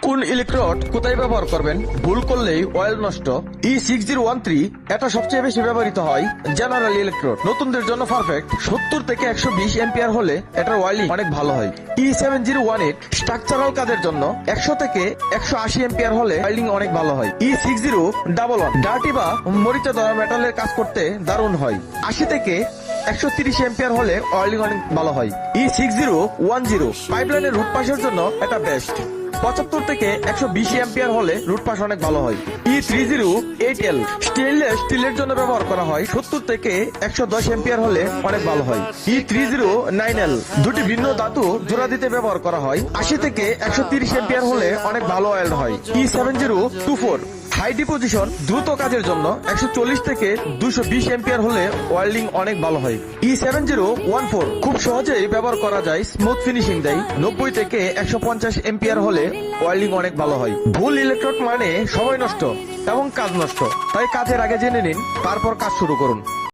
কোন ইলেকট্রোড কোথায় ব্যবহার করবেন, ভুল করলেই অয়েল নষ্ট। E6013 এটা সবচেয়ে বেশি ব্যবহৃত হয় জেনারেল ইলেকট্রোড, নতুনদের জন্য পারফেক্ট। 70 থেকে 120 এম্পিয়ার হলে এটার ওয়াইলিং অনেক ভালো হয়। E7018 স্ট্রাকচারাল কাজের জন্য 100 থেকে 180 এম্পিয়ার হলে ওয়াইলিং অনেক ভালো হয়। E6011 ডার্টি বা মরিচা ধরা মেটালের কাজ করতে দারুণ হয়। 80 থেকে 130 এম্পিয়ার হলে ওয়াইলিং অনেক ভালো হয়। E6010 পাইপলাইনের রুট পাশের জন্য এটা বেস্ট। 75 থেকে 120 এম্পিয়ার হলে রুট পাস অনেক ভালো হয়। E3008L স্টেনলেস স্টিলের জন্য ব্যবহার করা হয়। 70 থেকে 110 এম্পিয়ার হলে অনেক ভালো হয়। E3009L দুটি ভিন্ন ধাতু জোড়া দিতে ব্যবহার করা হয়। 80 থেকে 130 এম্পিয়ার হলে অনেক ভালো অয়েল হয়। E7024 হাই ডিপোজিশন দ্রুত কাজের জন্য 140 থেকে 220 এম্পিয়ার হলে ওয়েল্ডিং অনেক ভালো হয়। E7014 খুব সহজেই ব্যবহার করা যায়, স্মুথ ফিনিশিং দেয়। 90 থেকে 150 এম্পিয়ার হলে ওয়েল্ডিং অনেক ভালো হয়। ভুল ইলেকট্রোড মানে সময় নষ্ট এবং কাজ নষ্ট, তাই কাজের আগে জেনে নিন, তারপর কাজ শুরু করুন।